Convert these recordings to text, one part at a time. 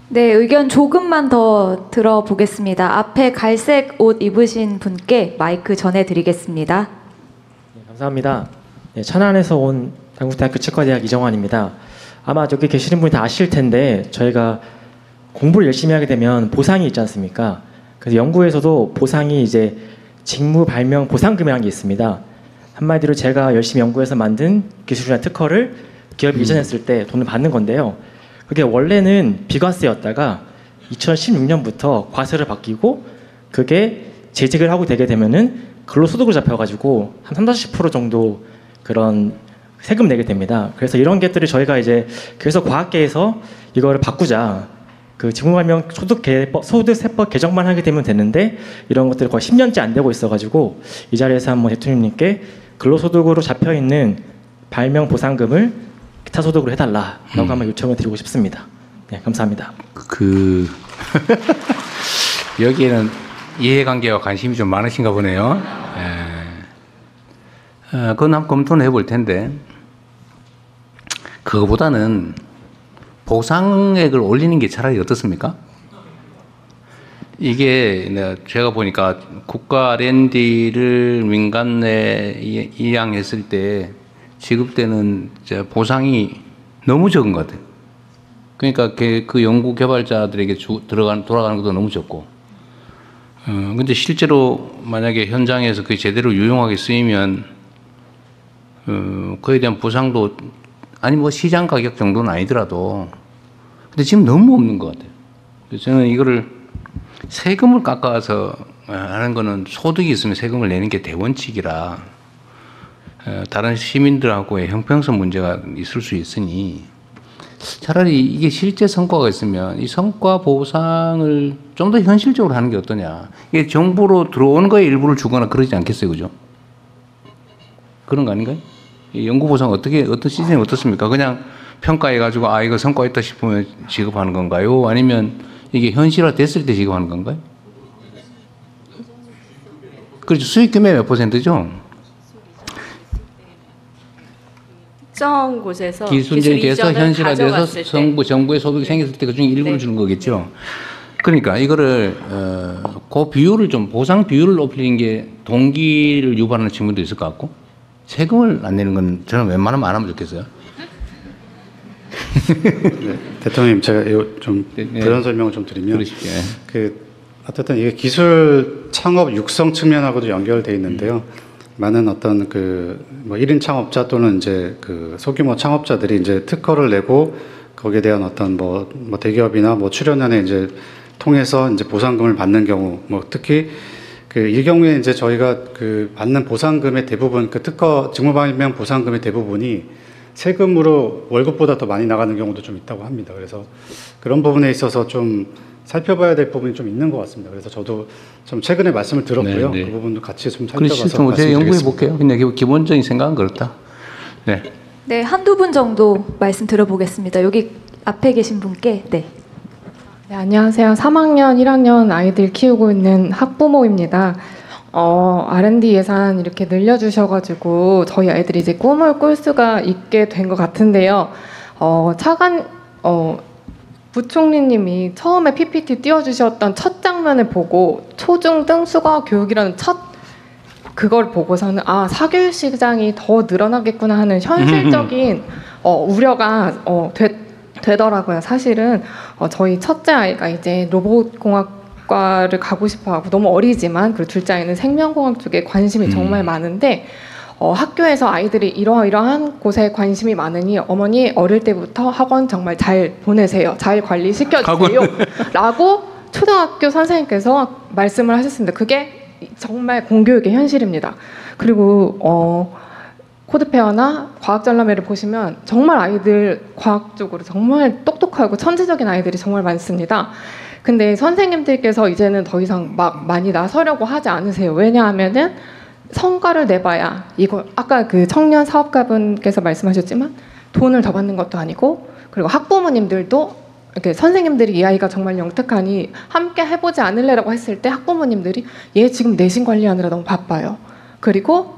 네, 의견 조금만 더 들어보겠습니다. 앞에 갈색 옷 입으신 분께 마이크 전해드리겠습니다. 네, 감사합니다. 네, 천안에서 온 한국대학교 치과대학 이정환입니다. 아마 저기 계시는 분이 다 아실 텐데 저희가 공부를 열심히 하게 되면 보상이 있지 않습니까? 그래서 연구에서도 보상이 이제 직무 발명 보상금이라는 게 있습니다. 한마디로 제가 열심히 연구해서 만든 기술이나 특허를 기업이 이전했을 때 돈을 받는 건데요. 그게 원래는 비과세였다가 2016년부터 과세를 바뀌고 그게 재직을 하고 되게 되면은 근로소득으로 잡혀가지고 한 30~40% 정도 그런 세금 내게 됩니다. 그래서 이런 것들을 저희가 이제 그래서 과학계에서 이거를 바꾸자. 그 직무발명 소득세법 개정만 하게 되면 되는데 이런 것들이 거의 10년째 안 되고 있어가지고 이 자리에서 한번 대통령님께 근로소득으로 잡혀있는 발명 보상금을 기타 소득으로 해달라라고 한번 요청을 드리고 싶습니다. 네, 감사합니다. 여기에는 이해관계와 관심이 좀 많으신가 보네요. 그건 한번 검토는 해볼 텐데 그거보다는 보상액을 올리는 게 차라리 어떻습니까? 이게 제가 보니까 국가 R&D를 민간 내에 이양했을 때 지급되는 보상이 너무 적은 것 같아요. 그러니까 그 연구 개발자들에게 돌아가는 것도 너무 적고. 근데 실제로 만약에 현장에서 그게 제대로 유용하게 쓰이면 그에 대한 보상도 아니 뭐 시장 가격 정도는 아니더라도 근데 지금 너무 없는 것 같아요. 그래서 저는 이거를 세금을 깎아서 하는 거는 소득이 있으면 세금을 내는 게 대원칙이라 다른 시민들하고의 형평성 문제가 있을 수 있으니 차라리 이게 실제 성과가 있으면 이 성과 보상을 좀 더 현실적으로 하는 게 어떠냐. 이게 정부로 들어오는 거에 일부를 주거나 그러지 않겠어요, 그죠? 그런 거 아닌가요? 연구 보상 어떤 시스템이 어떻습니까? 그냥 평가해가지고 이거 성과 있다 싶으면 지급하는 건가요? 아니면 이게 현실화 됐을 때 지급하는 건가요? 그렇죠. 수익금의 몇 %죠? 특정 곳에서 기술이 돼서 현실화돼서 정부의 소득이 생겼을 때 그중에 일부를 네. 주는 거겠죠. 그러니까 이거를 그 비율을 좀 보상 비율을 높이는 게 동기를 유발하는 측면도 있을 것 같고 세금을 안 내는 건 저는 웬만하면 안 하면 좋겠어요. 네, 대통령님 제가 좀 그런 설명을 좀 드리면 어쨌든 이게 기술 창업 육성 측면하고도 연결돼 있는데요. 많은 어떤 뭐 1인 창업자 또는 이제 소규모 창업자들이 이제 특허를 내고 거기에 대한 어떤 뭐 대기업이나 뭐 출연연에 이제 통해서 이제 보상금을 받는 경우 뭐 특히 이 경우에 이제 저희가 받는 보상금의 대부분 특허 직무발명 보상금의 대부분이 세금으로 월급보다 더 많이 나가는 경우도 좀 있다고 합니다. 그래서 그런 부분에 있어서 좀 살펴봐야 될 부분이 좀 있는 것 같습니다. 그래서 저도 좀 최근에 말씀을 들었고요. 그 부분도 같이 좀 살펴봐서 제가 연구해 볼게요. 그냥 기본적인 생각은 그렇다. 네. 네, 한두 분 정도 말씀 들어보겠습니다. 여기 앞에 계신 분께. 네. 네, 안녕하세요. 3학년, 1학년 아이들 키우고 있는 학부모입니다. R&D 예산 이렇게 늘려주셔가지고 저희 아이들이 이제 꿈을 꿀 수가 있게 된 것 같은데요. 부총리님이 처음에 PPT 띄워주셨던 첫 장면을 보고 초중등 수거 교육이라는 그걸 보고서는 사교육 시장이 더 늘어나겠구나 하는 현실적인 우려가 되더라고요. 사실은 저희 첫째 아이가 이제 로봇공학과를 가고 싶어하고 너무 어리지만 그리고 둘째 아이는 생명공학 쪽에 관심이 정말 많은데 학교에서 아이들이 이러한 곳에 관심이 많으니 어머니 어릴 때부터 학원 정말 잘 보내세요. 잘 관리시켜주세요. 라고 초등학교 선생님께서 말씀을 하셨습니다. 그게 정말 공교육의 현실입니다. 그리고 코드페어나 과학전람회를 보시면 정말 아이들 과학적으로 정말 똑똑하고 천재적인 아이들이 정말 많습니다. 근데 선생님들께서 이제는 더 이상 막 많이 나서려고 하지 않으세요. 왜냐하면은 성과를 내봐야 이거 아까 그 청년 사업가분께서 말씀하셨지만 돈을 더 받는 것도 아니고 그리고 학부모님들도 이렇게 선생님들이 이 아이가 정말 영특하니 함께 해보지 않을래라고 했을 때 학부모님들이 얘 지금 내신 관리하느라 너무 바빠요. 그리고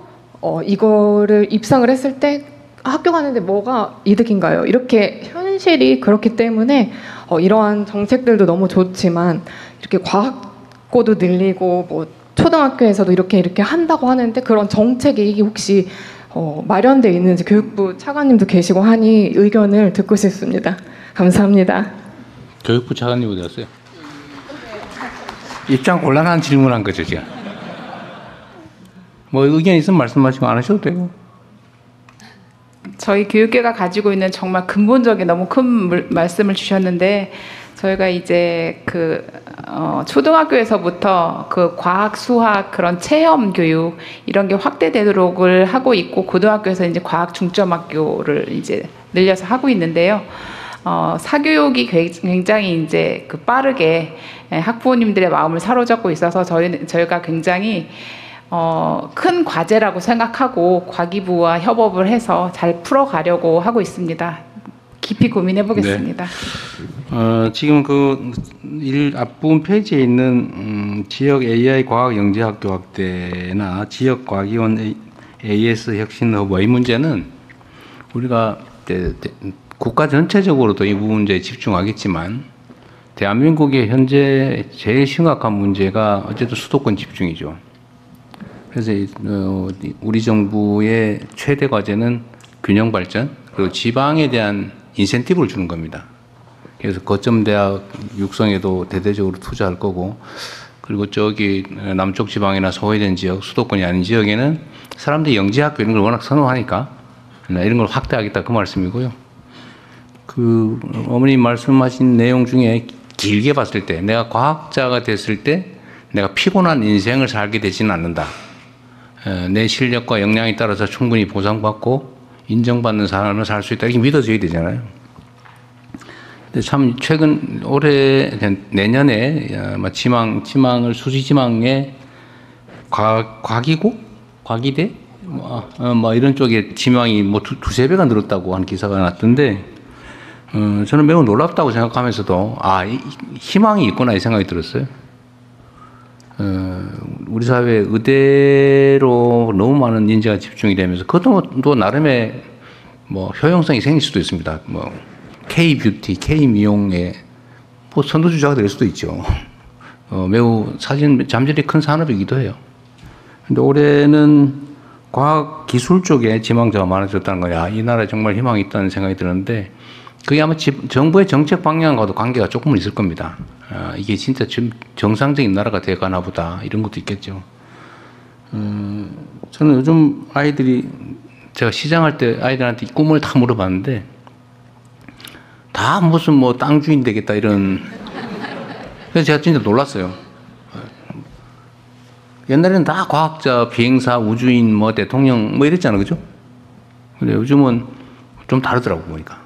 이거를 입상을 했을 때 학교 가는데 뭐가 이득인가요? 이렇게 현실이 그렇기 때문에 이러한 정책들도 너무 좋지만 이렇게 과학고도 늘리고 뭐 초등학교에서도 이렇게 한다고 하는데 그런 정책이 혹시 마련되어 있는지 교육부 차관님도 계시고 하니 의견을 듣고 싶습니다. 감사합니다. 교육부 차관님 어디 갔어요? 입장 곤란한 질문한 거죠, 지금. 뭐 의견 있으면 말씀하시고 안 하셔도 되고. 저희 교육계가 가지고 있는 정말 근본적인 너무 큰 말씀을 주셨는데 저희가 이제 초등학교에서부터 그 과학, 수학 그런 체험 교육 이런 게 확대되도록을 하고 있고 고등학교에서 이제 과학 중점학교를 이제 늘려서 하고 있는데요. 사교육이 굉장히 이제 빠르게 학부모님들의 마음을 사로잡고 있어서 저희가 굉장히 큰 과제라고 생각하고 과기부와 협업을 해서 잘 풀어가려고 하고 있습니다. 깊이 고민해 보겠습니다. 네. 지금 앞부분 페이지에 있는 지역 AI 과학 영재학교 확대나 지역 과기원 AS 혁신 허브의 문제는 우리가 국가 전체적으로도 이 문제에 집중하겠지만 대한민국의 현재 제일 심각한 문제가 어쨌든 수도권 집중이죠. 그래서 우리 정부의 최대 과제는 균형 발전 그리고 지방에 대한 인센티브를 주는 겁니다. 그래서 거점 대학 육성에도 대대적으로 투자할 거고 그리고 저기 남쪽 지방이나 소외된 지역 수도권이 아닌 지역에는 사람들이 영재학교 이런 걸 워낙 선호하니까 이런 걸 확대하겠다 그 말씀이고요. 어머님 말씀하신 내용 중에 길게 봤을 때 내가 과학자가 됐을 때 내가 피곤한 인생을 살게 되지는 않는다. 내 실력과 역량에 따라서 충분히 보상받고 인정받는 삶을 살 수 있다. 이렇게 믿어져야 되잖아요. 근데 참 최근 올해 내년에 지망을 수시지망에 과기대 이런 쪽에 지망이 두세 배가 늘었다고 하는 기사가 났던데 저는 매우 놀랍다고 생각하면서도 희망이 있구나 이 생각이 들었어요. 우리 사회 의대로 너무 많은 인재가 집중이 되면서 그것도 또 나름의 효용성이 생길 수도 있습니다. K-뷰티, K-미용의 선두주자가 될 수도 있죠. 매우 잠재력이 큰 산업이기도 해요. 근데 올해는 과학 기술 쪽에 지망자가 많아졌다는 거야. 이 나라에 정말 희망이 있다는 생각이 드는데 그게 아마 정부의 정책 방향과도 관계가 조금은 있을 겁니다. 이게 진짜 정상적인 나라가 돼가나 보다 이런 것도 있겠죠. 저는 요즘 제가 시장할 때 아이들한테 꿈을 다 물어봤는데 다 무슨 땅 주인 되겠다 이런. 그래서 제가 진짜 놀랐어요. 옛날에는 다 과학자, 비행사, 우주인, 대통령 이랬잖아요, 그죠? 근데 요즘은 좀 다르더라고 보니까.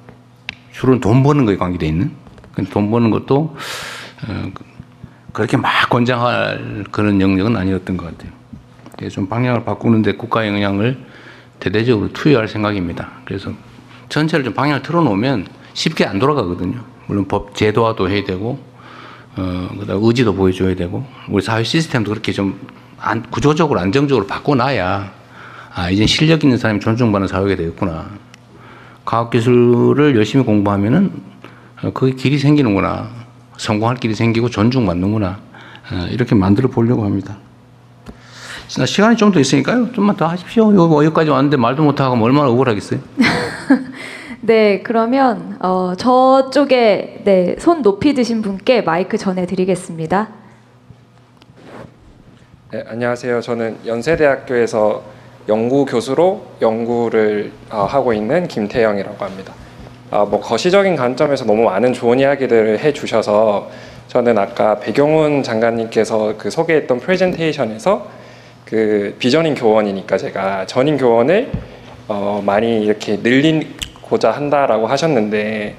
주로 돈 버는 거에 관계돼 있는. 돈 버는 것도 그렇게 막 권장할 그런 영역은 아니었던 것 같아요. 좀 방향을 바꾸는데 국가 영향을 대대적으로 투여할 생각입니다. 그래서 전체를 좀 방향을 틀어놓으면 쉽게 안 돌아가거든요. 물론 법 제도화도 해야 되고, 그다음 의지도 보여줘야 되고, 우리 사회 시스템도 그렇게 좀 구조적으로 안정적으로 바꿔놔야 이제 실력 있는 사람이 존중받는 사회가 되겠구나. 과학기술을 열심히 공부하면은 그게 길이 생기는구나. 성공할 길이 생기고 존중받는구나. 이렇게 만들어 보려고 합니다. 시간이 좀 더 있으니까요. 좀만 더 하십시오. 여기까지 왔는데 말도 못하고 얼마나 억울하겠어요. 네, 그러면 저쪽에 손 높이 드신 분께 마이크 전해드리겠습니다. 네, 안녕하세요. 저는 연세대학교에서 연구 교수로 연구를 하고 있는 김태영이라고 합니다. 거시적인 관점에서 너무 많은 좋은 이야기들을 해주셔서 저는 아까 배경훈 장관님께서 소개했던 프레젠테이션에서 비전인 교원이니까 제가 전인 교원을 많이 이렇게 늘리고자 한다라고 하셨는데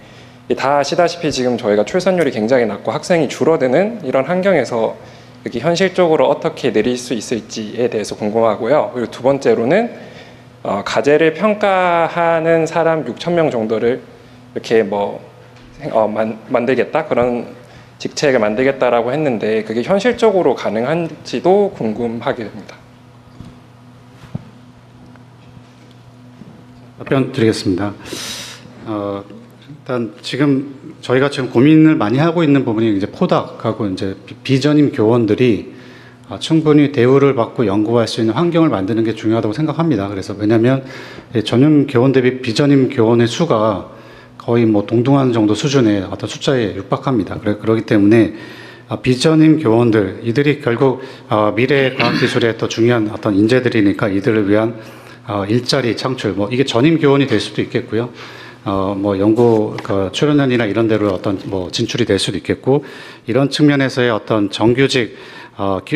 다 아시다시피 지금 저희가 출산율이 굉장히 낮고 학생이 줄어드는 이런 환경에서 여기 현실적으로 어떻게 늘릴 수 있을지에 대해서 궁금하고요. 그리고 두 번째로는 가제를 평가하는 사람 6,000명 정도를 이렇게 만들겠다 그런 직책을 만들겠다라고 했는데 그게 현실적으로 가능한지도 궁금하게 됩니다. 답변 드리겠습니다. 일단 지금 저희가 지금 고민을 많이 하고 있는 부분이 이제 포닥하고 이제 비전임 교원들이 충분히 대우를 받고 연구할 수 있는 환경을 만드는 게 중요하다고 생각합니다. 그래서 왜냐하면 전임 교원 대비 비전임 교원의 수가 거의 뭐 동등한 정도 수준의 어떤 숫자에 육박합니다. 그렇기 때문에 비전임 교원들, 이들이 결국 미래 과학기술의 또 중요한 어떤 인재들이니까 이들을 위한 일자리 창출, 뭐 이게 전임 교원이 될 수도 있겠고요. 뭐 연구 출연연이나 이런 데로 어떤 뭐 진출이 될 수도 있겠고, 이런 측면에서의 어떤 정규직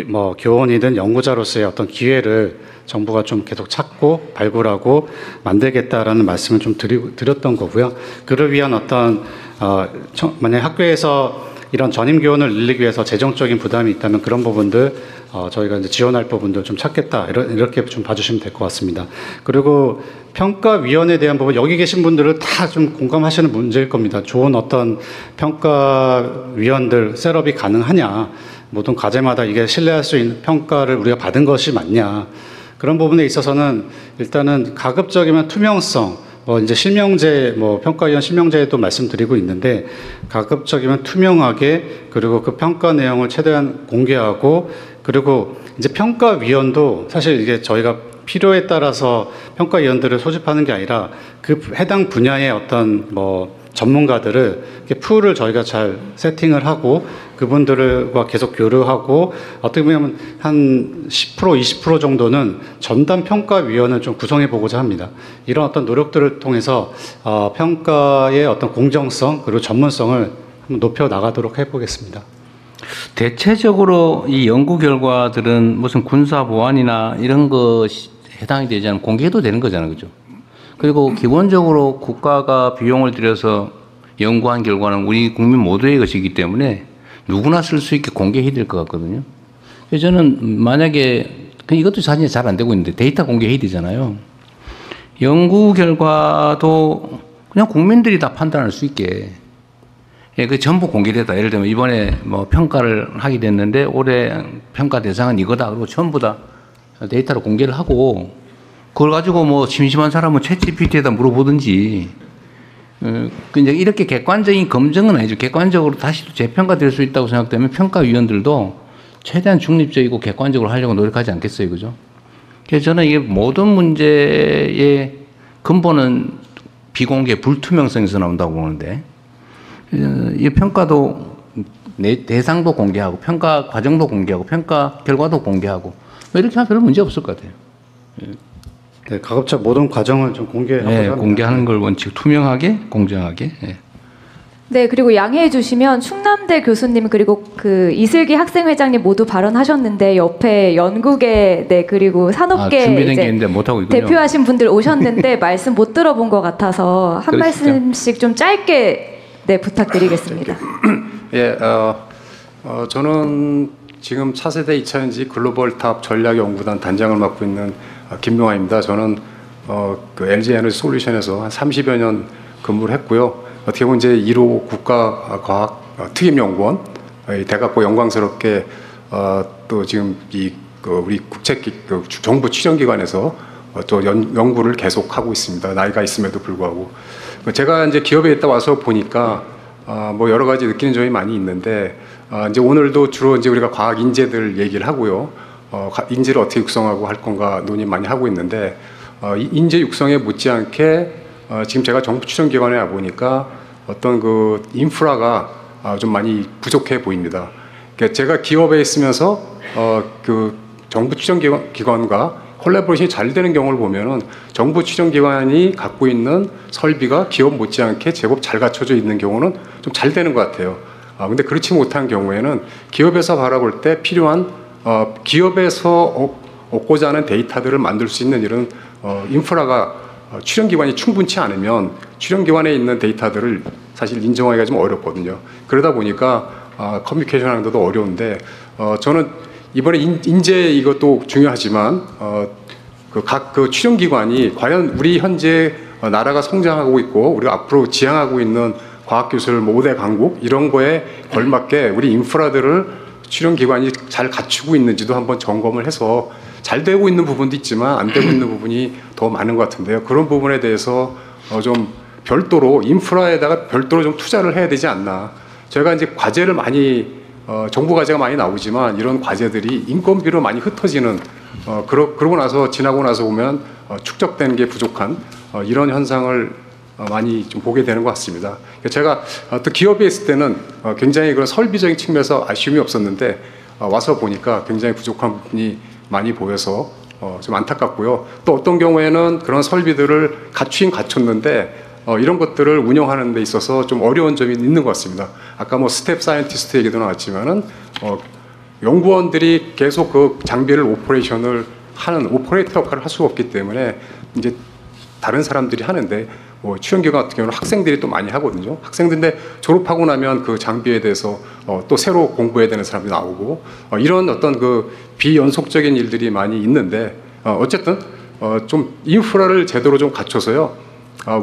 뭐 교원이든 연구자로서의 어떤 기회를 정부가 좀 계속 찾고 발굴하고 만들겠다라는 말씀을 좀 드렸던 거고요. 그를 위한 어떤 만약 학교에서 이런 전임 교원을 늘리기 위해서 재정적인 부담이 있다면 그런 부분들 저희가 이제 지원할 부분들 좀 찾겠다, 이렇게 좀 봐주시면 될 것 같습니다. 그리고 평가위원회에 대한 부분, 여기 계신 분들은 다 좀 공감하시는 문제일 겁니다. 좋은 어떤 평가위원들 셋업이 가능하냐, 모든 과제마다 이게 신뢰할 수 있는 평가를 우리가 받은 것이 맞냐, 그런 부분에 있어서는 일단은 가급적이면 투명성, 뭐 이제 실명제, 뭐 평가위원 실명제도 말씀드리고 있는데, 가급적이면 투명하게, 그리고 그 평가 내용을 최대한 공개하고, 그리고 이제 평가위원도 사실 이게 저희가 필요에 따라서 평가위원들을 소집하는 게 아니라 그 해당 분야의 어떤 뭐 전문가들을 풀을 저희가 잘 세팅을 하고 그분들과 계속 교류하고, 어떻게 보면 한 10% 20% 정도는 전담 평가위원을 좀 구성해 보고자 합니다. 이런 어떤 노력들을 통해서 평가의 어떤 공정성 그리고 전문성을 한번 높여 나가도록 해보겠습니다. 대체적으로 이 연구 결과들은 무슨 군사 보안이나 이런 거 해당이 되지 않으면 공개해도 되는 거잖아요, 그죠? 그리고 기본적으로 국가가 비용을 들여서 연구한 결과는 우리 국민 모두의 것이기 때문에 누구나 쓸 수 있게 공개해야 될 것 같거든요. 그래서 저는 만약에 이것도 사실 잘 안 되고 있는데 데이터 공개해야 되잖아요. 연구 결과도 그냥 국민들이 다 판단할 수 있게, 그 전부 공개되다. 예를 들면 이번에 뭐 평가를 하게 됐는데 올해 평가 대상은 이거다. 그리고 전부 다 데이터로 공개를 하고, 그걸 가지고 뭐 심심한 사람은 챗GPT에다 물어보든지, 이제 이렇게 객관적인 검증은 아니죠. 객관적으로 다시 재평가될 수 있다고 생각되면 평가위원들도 최대한 중립적이고 객관적으로 하려고 노력하지 않겠어요, 그죠? 그래서 저는 이게 모든 문제의 근본은 비공개, 불투명성에서 나온다고 보는데, 이 평가도 대상도 공개하고 평가 과정도 공개하고 평가 결과도 공개하고 이렇게 하면 별로 문제 없을 것 같아요. 네, 가급적 모든 과정을 좀 공개하고 네, 공개하는 걸 원칙, 투명하게, 공정하게. 네. 네, 그리고 양해해 주시면 충남대 교수님 그리고 그 이슬기 학생회장님 모두 발언하셨는데 옆에 연구계, 네, 그리고 산업계 준비된 게 있는데 못하고 있군요. 대표하신 분들 오셨는데 말씀 못 들어본 것 같아서 한 말씀씩 좀 짧게 네, 부탁드리겠습니다. 예, 저는 지금 차세대 2차전지 글로벌 탑 전략연구단 단장을 맡고 있는 김명환입니다. 저는 그 LG 에너지 솔루션에서 한 30여 년 근무를 했고요. 어떻게 보면 이제 1호 국가과학 특임연구원, 대각고 영광스럽게 또 지금 우리 정부 출연기관에서 또 연구를 계속하고 있습니다. 나이가 있음에도 불구하고. 제가 이제 기업에 있다 와서 보니까 뭐 여러 가지 느끼는 점이 많이 있는데, 이제 오늘도 주로 이제 우리가 과학 인재들 얘기를 하고요. 인재를 어떻게 육성하고 할 건가 논의 많이 하고 있는데, 인재 육성에 못지않게 지금 제가 정부 출연기관에 와 보니까 어떤 그 인프라가 좀 많이 부족해 보입니다. 그러니까 제가 기업에 있으면서 그 정부 출연기관과 콜라보레이션이 잘 되는 경우를 보면은 정부 출연기관이 갖고 있는 설비가 기업 못지않게 제법 잘 갖춰져 있는 경우는 좀 잘 되는 것 같아요. 근데 그렇지 못한 경우에는 기업에서 바라볼 때 필요한 기업에서 얻고자 하는 데이터들을 만들 수 있는 이런 인프라가 출연기관이 충분치 않으면 출연기관에 있는 데이터들을 사실 인정하기가 좀 어렵거든요. 그러다 보니까 커뮤니케이션 하는 것도 어려운데, 저는 이번에 인재 이것도 중요하지만 각 출연기관이 과연 우리 현재 나라가 성장하고 있고 우리가 앞으로 지향하고 있는 과학기술 5대 강국 이런 거에 걸맞게 우리 인프라들을 출연기관이 잘 갖추고 있는지도 한번 점검을 해서, 잘 되고 있는 부분도 있지만 안 되고 있는 부분이 더 많은 것 같은데요. 그런 부분에 대해서 좀 별도로 인프라에다가 별도로 좀 투자를 해야 되지 않나. 저희가 이제 과제를 많이 정부 과제가 많이 나오지만 이런 과제들이 인건비로 많이 흩어지는 그러고 나서 지나고 나서 보면 축적되는 게 부족한 이런 현상을 많이 좀 보게 되는 것 같습니다. 제가 또 기업에 있을 때는 굉장히 그런 설비적인 측면에서 아쉬움이 없었는데 와서 보니까 굉장히 부족한 부분이 많이 보여서 좀 안타깝고요. 또 어떤 경우에는 그런 설비들을 갖추긴 갖췄는데 이런 것들을 운영하는 데 있어서 좀 어려운 점이 있는 것 같습니다. 아까 뭐 스텝 사이언티스트 얘기도 나왔지만은 연구원들이 계속 그 장비를 오퍼레이션을 하는 오퍼레이터 역할을 할 수가 없기 때문에 이제 다른 사람들이 하는데 뭐 취업기관 같은 경우는 학생들이 또 많이 하거든요. 학생들인데 졸업하고 나면 그 장비에 대해서 또 새로 공부해야 되는 사람이 나오고 이런 어떤 그 비연속적인 일들이 많이 있는데 어쨌든 좀 인프라를 제대로 좀 갖춰서요.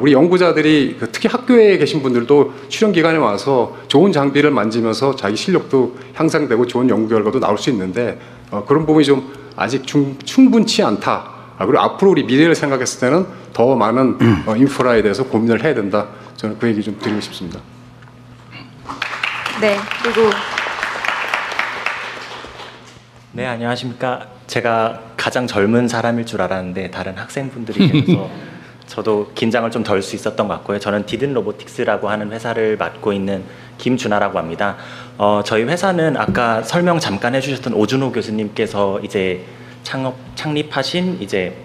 우리 연구자들이 특히 학교에 계신 분들도 출연기관에 와서 좋은 장비를 만지면서 자기 실력도 향상되고 좋은 연구 결과도 나올 수 있는데 그런 부분이 좀 아직 충분치 않다. 그리고 앞으로 우리 미래를 생각했을 때는 더 많은 인프라에 대해서 고민을 해야 된다. 저는 그 얘기 좀 드리고 싶습니다. 네, 그리고 네, 안녕하십니까. 제가 가장 젊은 사람일 줄 알았는데 다른 학생분들이 계셔서 저도 긴장을 좀 덜 수 있었던 것 같고요. 저는 디든 로보틱스라고 하는 회사를 맡고 있는 김준하라고 합니다. 저희 회사는 아까 설명 잠깐 해주셨던 오준호 교수님께서 이제 창립하신 이제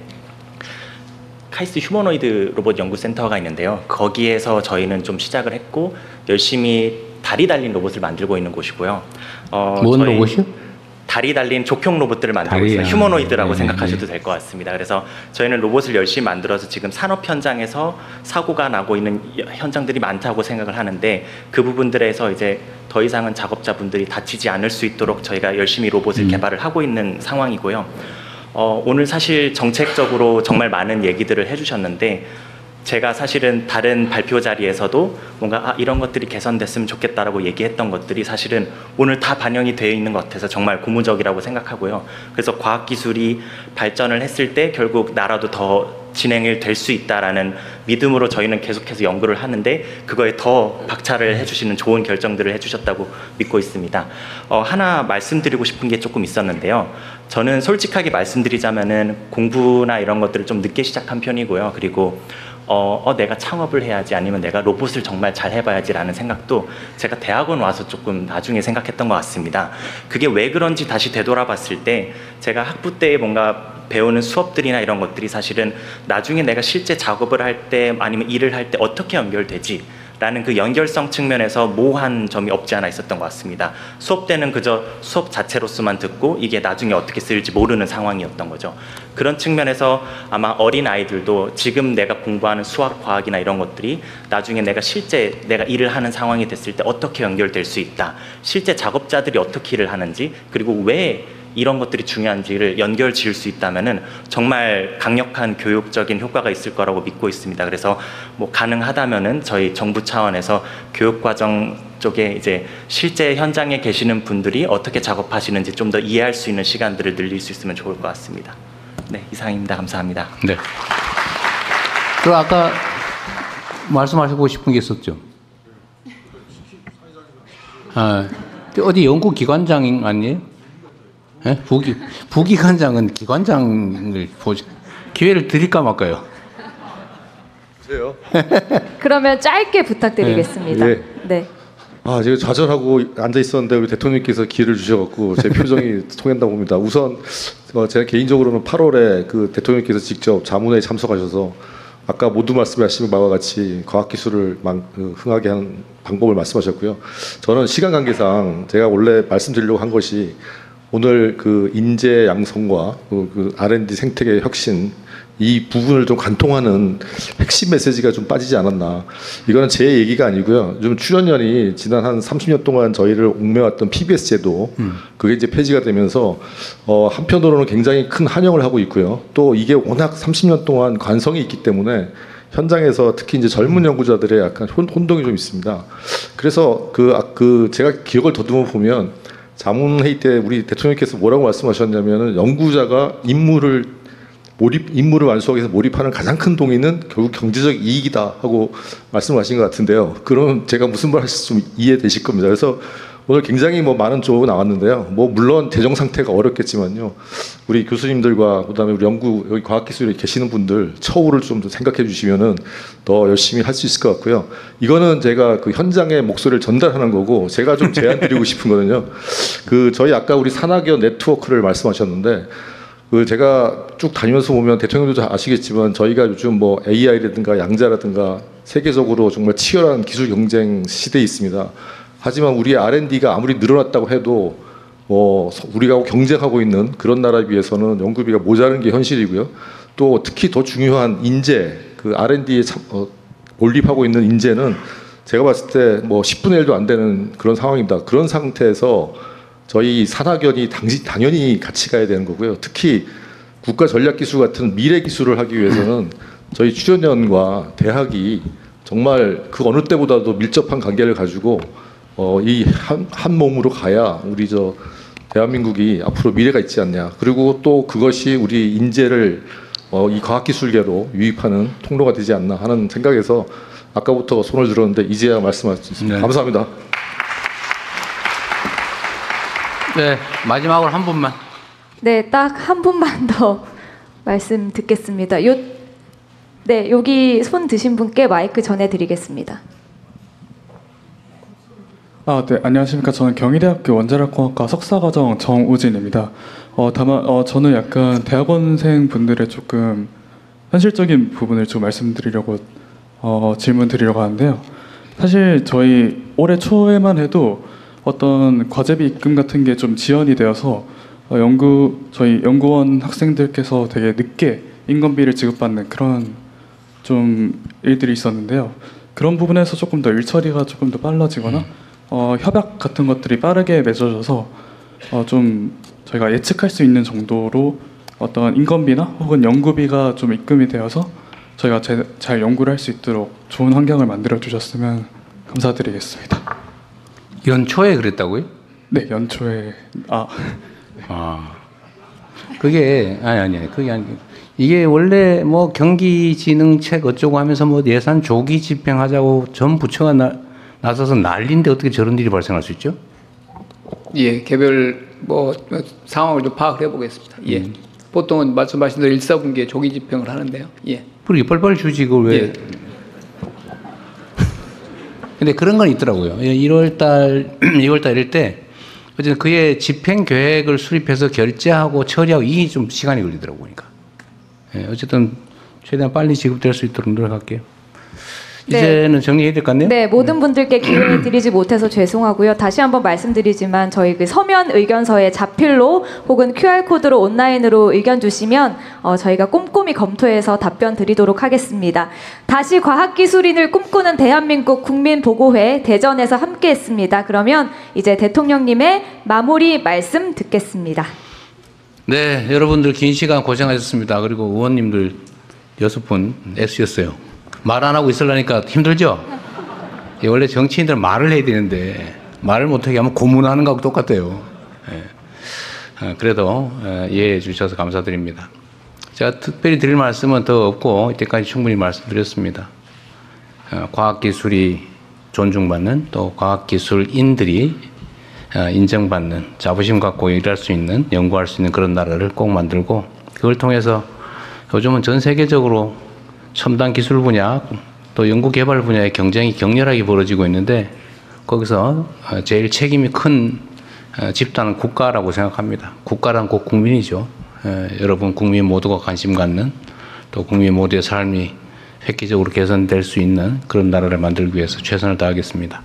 카이스트 휴머노이드 로봇 연구센터가 있는데요. 거기에서 저희는 좀 시작을 했고 열심히 다리 달린 로봇을 만들고 있는 곳이고요. 뭔 로봇이요? 다리 달린 족형 로봇들을 만들고 있어요. 휴머노이드라고 생각하셔도 될 것 같습니다. 그래서 저희는 로봇을 열심히 만들어서 지금 산업 현장에서 사고가 나고 있는 현장들이 많다고 생각을 하는데 그 부분들에서 이제 더 이상은 작업자분들이 다치지 않을 수 있도록 저희가 열심히 로봇을 개발을 하고 있는 상황이고요. 오늘 사실 정책적으로 정말 많은 얘기들을 해주셨는데 제가 사실은 다른 발표 자리에서도 뭔가 이런 것들이 개선됐으면 좋겠다라고 얘기했던 것들이 사실은 오늘 다 반영이 되어 있는 것 같아서 정말 고무적이라고 생각하고요. 그래서 과학기술이 발전을 했을 때 결국 나라도 더 진행이 될 수 있다라는 믿음으로 저희는 계속해서 연구를 하는데 그거에 더 박차를 해주시는 좋은 결정들을 해주셨다고 믿고 있습니다. 하나 말씀드리고 싶은 게 조금 있었는데요. 저는 솔직하게 말씀드리자면은 공부나 이런 것들을 좀 늦게 시작한 편이고요. 그리고 내가 창업을 해야지 아니면 내가 로봇을 정말 잘 해봐야지라는 생각도 제가 대학원 와서 조금 나중에 생각했던 것 같습니다. 그게 왜 그런지 다시 되돌아봤을 때 제가 학부 때 뭔가 배우는 수업들이나 이런 것들이 사실은 나중에 내가 실제 작업을 할 때 아니면 일을 할 때 어떻게 연결되지? 라는 그 연결성 측면에서 모호한 점이 없지 않아 있었던 것 같습니다. 수업 때는 그저 수업 자체로서만 듣고 이게 나중에 어떻게 쓰일지 모르는 상황이었던 거죠. 그런 측면에서 아마 어린 아이들도 지금 내가 공부하는 수학, 과학이나 이런 것들이 나중에 내가 실제 내가 일을 하는 상황이 됐을 때 어떻게 연결될 수 있다. 실제 작업자들이 어떻게 일을 하는지 그리고 왜 이런 것들이 중요한지를 연결 지을 수 있다면은 정말 강력한 교육적인 효과가 있을 거라고 믿고 있습니다. 그래서 뭐 가능하다면은 저희 정부 차원에서 교육과정 쪽에 이제 실제 현장에 계시는 분들이 어떻게 작업하시는지 좀 더 이해할 수 있는 시간들을 늘릴 수 있으면 좋을 것 같습니다. 네, 이상입니다. 감사합니다. 네. 그 아까 말씀하시고 싶은 게 있었죠. 어디 연구기관장 아니에요? 네? 부기관장은 기관장을 기회를 드릴까 말까요? 그래요? 그러면 짧게 부탁드리겠습니다. 네. 네. 제가 좌절하고 앉아 있었는데 우리 대통령께서 기회를 주셔갖고 제 표정이 통한다고 봅니다. 우선 제가 개인적으로는 8월에 그 대통령께서 직접 자문회에 참석하셔서 아까 모두 말씀하신 바와 같이 과학기술을 흥하게 하는 방법을 말씀하셨고요. 저는 시간 관계상 제가 원래 말씀드리려고 한 것이 오늘 그 인재 양성과 그 R&D 생태계 혁신 이 부분을 좀 관통하는 핵심 메시지가 좀 빠지지 않았나. 이거는 제 얘기가 아니고요. 좀 출연연이 지난 한 30년 동안 저희를 옥매왔던 PBS 제도 그게 이제 폐지가 되면서 한편으로는 굉장히 큰 환영을 하고 있고요. 또 이게 워낙 30년 동안 관성이 있기 때문에 현장에서 특히 이제 젊은 연구자들의 약간 혼동이 좀 있습니다. 그래서 제가 기억을 더듬어 보면 자문회의 때 우리 대통령께서 뭐라고 말씀하셨냐면은 연구자가 임무를 임무를 완수하기 위해서 몰입하는 가장 큰 동의는 결국 경제적 이익이다 하고 말씀하신 것 같은데요. 그럼 제가 무슨 말 하실지 좀 이해되실 겁니다. 그래서 오늘 굉장히 많은 조언이 나왔는데요. 물론 재정 상태가 어렵겠지만요. 우리 교수님들과 그다음에 우리 여기 과학기술에 계시는 분들 처우를 좀 더 생각해 주시면은 더 열심히 할 수 있을 것 같고요. 이거는 제가 그 현장의 목소리를 전달하는 거고 제가 좀 제안 드리고 싶은 거는요. 저희 아까 우리 산학연 네트워크를 말씀하셨는데 제가 쭉 다니면서 보면 대통령도 아시겠지만 저희가 요즘 AI라든가 양자라든가 세계적으로 정말 치열한 기술 경쟁 시대에 있습니다. 하지만 우리의 R&D가 아무리 늘어났다고 해도 우리가 경쟁하고 있는 그런 나라에 비해서는 연구비가 모자란 게 현실이고요. 또 특히 더 중요한 인재, 그 R&D에 몰입하고 있는 인재는 제가 봤을 때 10분의 1도 안 되는 그런 상황입니다. 그런 상태에서 저희 산학연이 당연히 같이 가야 되는 거고요. 특히 국가전략기술 같은 미래 기술을 하기 위해서는 저희 출연연과 대학이 정말 그 어느 때보다도 밀접한 관계를 가지고 이 한 몸으로 가야 우리 대한민국이 앞으로 미래가 있지 않냐. 그리고 또 그것이 우리 인재를 이 과학기술계로 유입하는 통로가 되지 않나 하는 생각에서 아까부터 손을 들었는데 이제야 말씀하셨습니다. 네. 감사합니다. 네, 마지막으로 한 분만. 네, 딱 한 분만 더 말씀 듣겠습니다. 네, 여기 손 드신 분께 마이크 전해드리겠습니다. 네, 안녕하십니까. 저는 경희대학교 원자력공학과 석사과정 정우진입니다. 다만 저는 약간 대학원생 분들의 조금 현실적인 부분을 좀 말씀드리려고 질문 드리려고 하는데요. 사실 저희 올해 초에만 해도 어떤 과제비 입금 같은 게 좀 지연이 되어서 저희 연구원 학생들께서 되게 늦게 인건비를 지급받는 그런 좀 일들이 있었는데요. 그런 부분에서 조금 더 일처리가 조금 더 빨라지거나 협약 같은 것들이 빠르게 맺어져서 좀 저희가 예측할 수 있는 정도로 어떤 인건비나 혹은 연구비가 좀 입금이 되어서 저희가 잘 연구를 할 수 있도록 좋은 환경을 만들어 주셨으면 감사드리겠습니다. 연초에 그랬다고요? 네, 연초에 그게 그게 아니고 이게 원래 경기지능책 어쩌고 하면서 예산 조기 집행하자고 전 부처가 나서서 난리인데 어떻게 저런 일이 발생할 수 있죠? 예, 개별 상황을 좀 파악을 해보겠습니다. 예, 보통은 말씀하신 대로 1사분기에 조기 집행을 하는데요. 예. 그러게 빨리빨리 주지 그걸 왜? 예. 근데 그런 건 있더라고요. 2월달 이럴 때 어쨌든 그의 집행 계획을 수립해서 결제하고 처리하고 이게 좀 시간이 걸리더라고요. 그러니까. 예, 어쨌든 최대한 빨리 지급될 수 있도록 노력할게요. 네. 이제는 정리해야 될 것 같네요. 네, 모든 분들께 기회 드리지 못해서 죄송하고요. 다시 한번 말씀드리지만 저희 그 서면 의견서에 자필로 혹은 QR코드로 온라인으로 의견 주시면 저희가 꼼꼼히 검토해서 답변 드리도록 하겠습니다. 다시 과학기술인을 꿈꾸는 대한민국 국민보고회 대전에서 함께했습니다. 그러면 이제 대통령님의 마무리 말씀 듣겠습니다. 네, 여러분들 긴 시간 고생하셨습니다. 그리고 의원님들 6분 애쓰셨어요. 말 안 하고 있으려니까 힘들죠? 원래 정치인들은 말을 해야 되는데 말을 못하게 하면 고문하는 거하고 똑같아요. 그래도 이해해 주셔서 감사드립니다. 제가 특별히 드릴 말씀은 더 없고 이때까지 충분히 말씀드렸습니다. 과학기술이 존중받는 또 과학기술인들이 인정받는 자부심 갖고 일할 수 있는 연구할 수 있는 그런 나라를 꼭 만들고 그걸 통해서 요즘은 전 세계적으로 첨단 기술 분야 또 연구 개발 분야의 경쟁이 격렬하게 벌어지고 있는데 거기서 제일 책임이 큰 집단은 국가라고 생각합니다. 국가란 곧 국민이죠. 여러분 국민 모두가 관심 갖는 또 국민 모두의 삶이 획기적으로 개선될 수 있는 그런 나라를 만들기 위해서 최선을 다하겠습니다.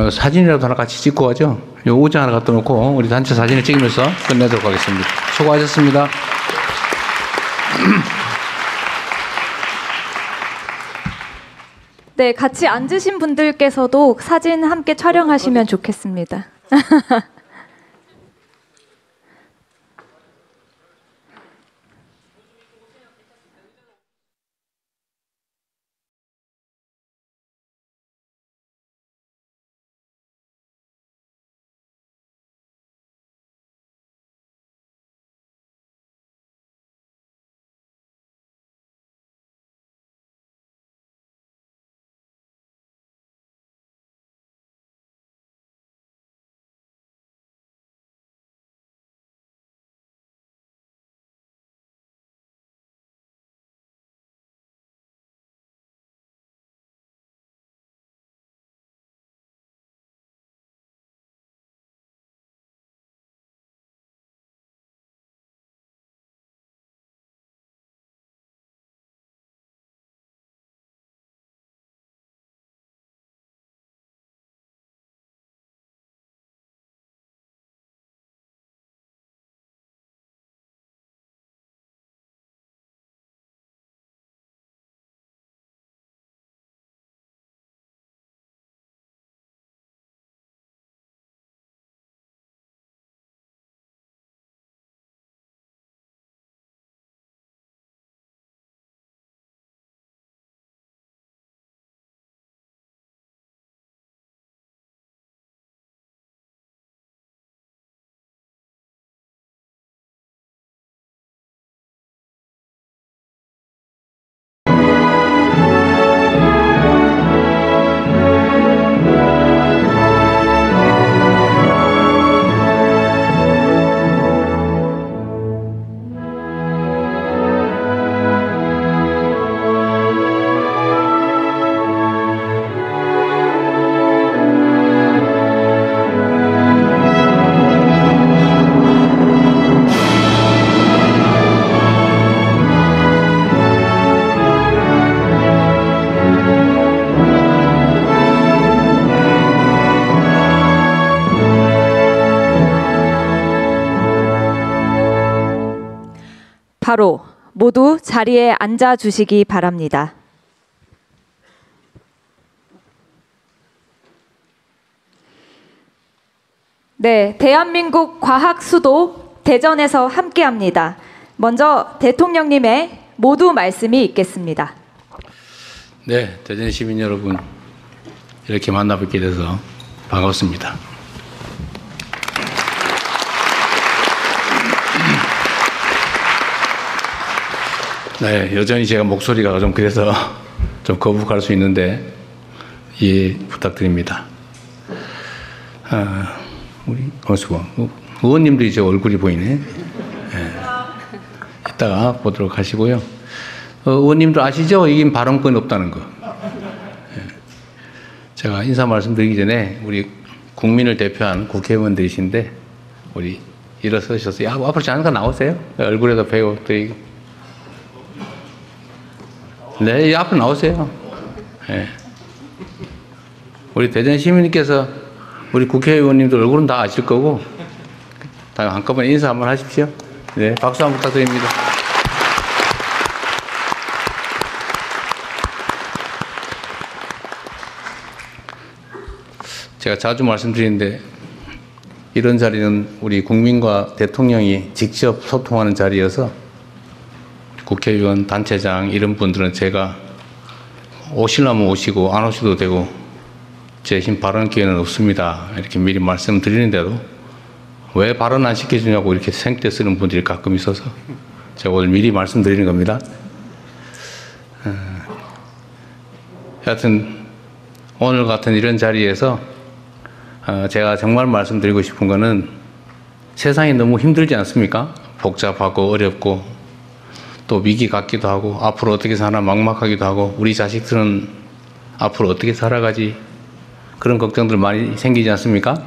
사진이라도 하나 같이 찍고 가죠. 요 우장 하나 갖다 놓고 우리 단체 사진을 찍으면서 끝내도록 하겠습니다. 수고하셨습니다. 네, 같이 앉으신 분들께서도 사진 함께 촬영하시면 좋겠습니다. 바로 모두 자리에 앉아 주시기 바랍니다. 네, 대한민국 과학 수도 대전에서 함께합니다. 먼저 대통령님의 모두 말씀이 있겠습니다. 네, 대전 시민 여러분 이렇게 만나뵙게 돼서 반갑습니다. 네, 여전히 제가 목소리가 좀 그래서 좀 거북할 수 있는데 이해 부탁드립니다. 우리 의원님들이 제 얼굴이 보이네. 네. 이따가 보도록 하시고요. 의원님도 아시죠? 이긴 발언권이 없다는 거. 네. 제가 인사 말씀드리기 전에 우리 국민을 대표한 국회의원들이신데 우리 일어서셔서 앞으로 잠깐 나오세요. 얼굴에다 배우 드리고. 네, 앞으로 나오세요. 네. 우리 대전 시민님께서 우리 국회의원님들 얼굴은 다 아실 거고 다 한꺼번에 인사 한번 하십시오. 네, 박수 한번 부탁드립니다. 제가 자주 말씀드리는데 이런 자리는 우리 국민과 대통령이 직접 소통하는 자리여서 국회의원, 단체장 이런 분들은 제가 오시려면 오시고 안 오셔도 되고 제 힘 발언 기회는 없습니다. 이렇게 미리 말씀드리는데도 왜 발언 안 시켜주냐고 이렇게 생떼 쓰는 분들이 가끔 있어서 제가 오늘 미리 말씀드리는 겁니다. 하여튼 오늘 같은 이런 자리에서 제가 정말 말씀드리고 싶은 거는 세상이 너무 힘들지 않습니까? 복잡하고 어렵고 또 위기 같기도 하고 앞으로 어떻게 사나 막막하기도 하고 우리 자식들은 앞으로 어떻게 살아가지 그런 걱정들 많이 생기지 않습니까?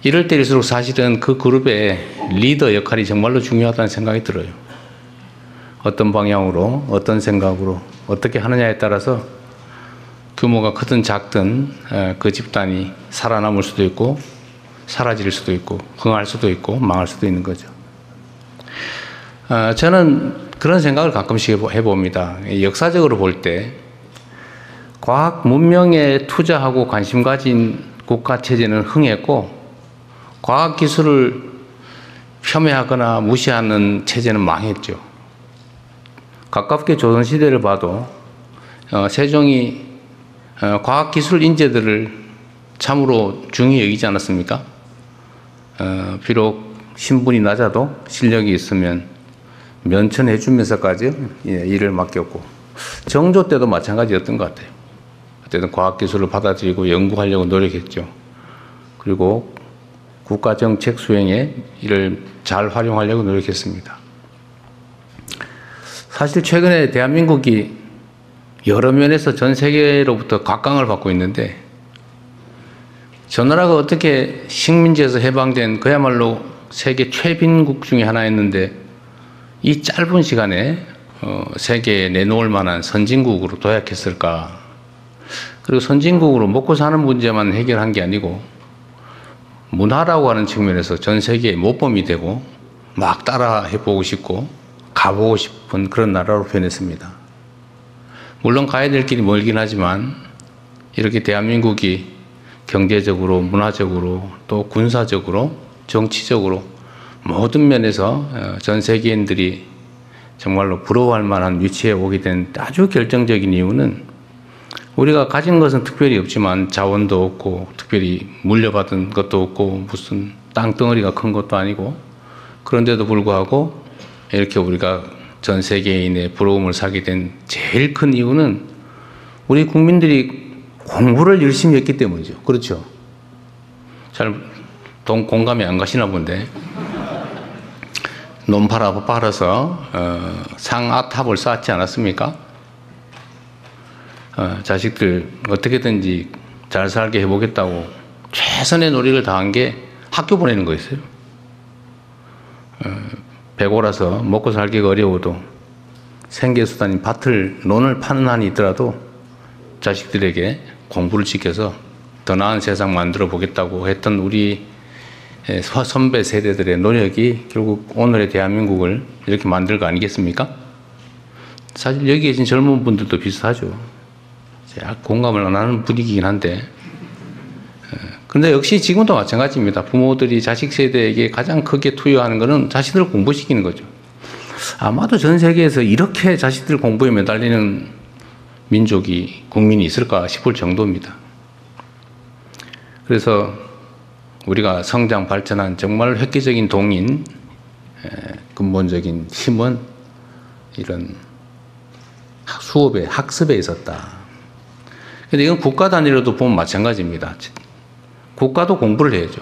이럴 때일수록 사실은 그 그룹의 리더 역할이 정말로 중요하다는 생각이 들어요. 어떤 방향으로 어떤 생각으로 어떻게 하느냐에 따라서 규모가 크든 작든 그 집단이 살아남을 수도 있고 사라질 수도 있고 흥할 수도 있고 망할 수도 있는 거죠. 저는 그런 생각을 가끔씩 해봅니다. 역사적으로 볼 때 과학 문명에 투자하고 관심 가진 국가 체제는 흥했고 과학 기술을 폄훼하거나 무시하는 체제는 망했죠. 가깝게 조선시대를 봐도 세종이 과학기술 인재들을 참으로 중히 여기지 않았습니까? 비록 신분이 낮아도 실력이 있으면 면천해 주면서까지 일을 맡겼고 정조 때도 마찬가지였던 것 같아요. 그때는 과학기술을 받아들이고 연구하려고 노력했죠. 그리고 국가정책 수행에 이를 잘 활용하려고 노력했습니다. 사실 최근에 대한민국이 여러 면에서 전 세계로부터 각광을 받고 있는데 저 나라가 어떻게 식민지에서 해방된 그야말로 세계 최빈국 중에 하나였는데 이 짧은 시간에 세계에 내놓을 만한 선진국으로 도약했을까? 그리고 선진국으로 먹고 사는 문제만 해결한 게 아니고 문화라고 하는 측면에서 전 세계의 모범이 되고 막 따라 해보고 싶고 가보고 싶은 그런 나라로 변했습니다. 물론 가야 될 길이 멀긴 하지만 이렇게 대한민국이 경제적으로 문화적으로 또 군사적으로 정치적으로 모든 면에서 전 세계인들이 정말로 부러워할 만한 위치에 오게 된 아주 결정적인 이유는 우리가 가진 것은 특별히 없지만 자원도 없고 특별히 물려받은 것도 없고 무슨 땅덩어리가 큰 것도 아니고 그런데도 불구하고 이렇게 우리가 전 세계인의 부러움을 사게 된 제일 큰 이유는 우리 국민들이 공부를 열심히 했기 때문이죠. 그렇죠? 잘 공감이 안 가시나 본데 논 팔아서 상아탑을 쌓지 않았습니까? 자식들 어떻게든지 잘 살게 해보겠다고 최선의 노력을 다한 게 학교 보내는 거였어요. 배고라서 먹고 살기가 어려워도 생계수단인 논을 파는 한이 있더라도 자식들에게 공부를 시켜서 더 나은 세상 만들어 보겠다고 했던 우리 선배 세대들의 노력이 결국 오늘의 대한민국을 이렇게 만들 거 아니겠습니까? 사실 여기 계신 젊은 분들도 비슷하죠. 공감을 안 하는 분위기긴 한데, 근데 역시 지금도 마찬가지입니다. 부모들이 자식 세대에게 가장 크게 투여하는 것은 자식들을 공부시키는 거죠. 아마도 전 세계에서 이렇게 자식들 공부에 매달리는 민족이, 국민이 있을까 싶을 정도입니다. 그래서 우리가 성장, 발전한 정말 획기적인 동인, 근본적인 힘은 이런 수업에, 학습에 있었다. 근데 이건 국가 단위로도 보면 마찬가지입니다. 국가도 공부를 해야죠.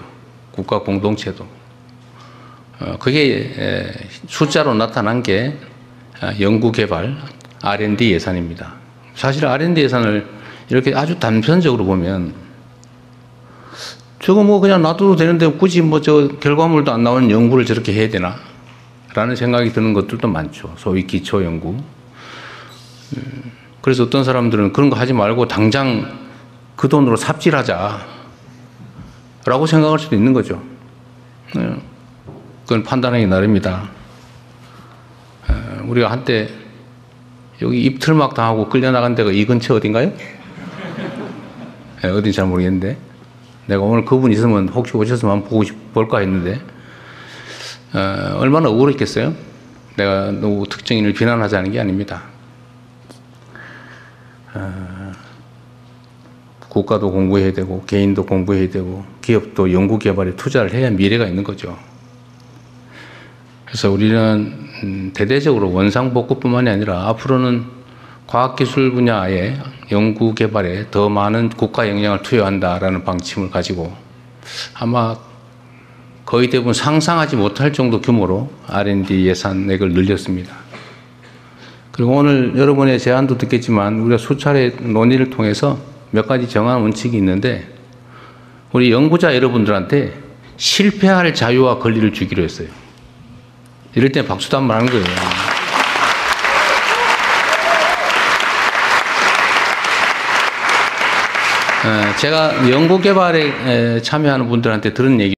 국가 공동체도. 그게 숫자로 나타난 게 연구개발, R&D 예산입니다. 사실 R&D 예산을 이렇게 아주 단편적으로 보면 저거 뭐 그냥 놔둬도 되는데 굳이 뭐 저 결과물도 안 나오는 연구를 저렇게 해야 되나? 라는 생각이 드는 것들도 많죠. 소위 기초 연구. 그래서 어떤 사람들은 그런 거 하지 말고 당장 그 돈으로 삽질하자 라고 생각할 수도 있는 거죠. 그건 판단하기 나름이다. 우리가 한때 여기 입틀막 당하고 끌려나간 데가 이 근처 어딘가요? 어딘지 잘 모르겠는데 내가 오늘 그분 있으면 혹시 오셨으면 한번 보고 볼까 했는데 얼마나 억울했겠어요? 내가 누구 특정인을 비난하자는 게 아닙니다. 국가도 공부해야 되고 개인도 공부해야 되고 기업도 연구개발에 투자를 해야 미래가 있는 거죠. 그래서 우리는 대대적으로 원상복구뿐만이 아니라 앞으로는 과학기술 분야의 연구개발에 더 많은 국가 역량을 투여한다라는 방침을 가지고 아마 거의 대부분 상상하지 못할 정도 규모로 R&D 예산액을 늘렸습니다. 그리고 오늘 여러분의 제안도 듣겠지만 우리가 수차례 논의를 통해서 몇 가지 정한 원칙이 있는데 우리 연구자 여러분들한테 실패할 자유와 권리를 주기로 했어요. 이럴 때 박수도 한번 하는 거예요. 제가 연구개발에 참여하는 분들한테 들은 얘기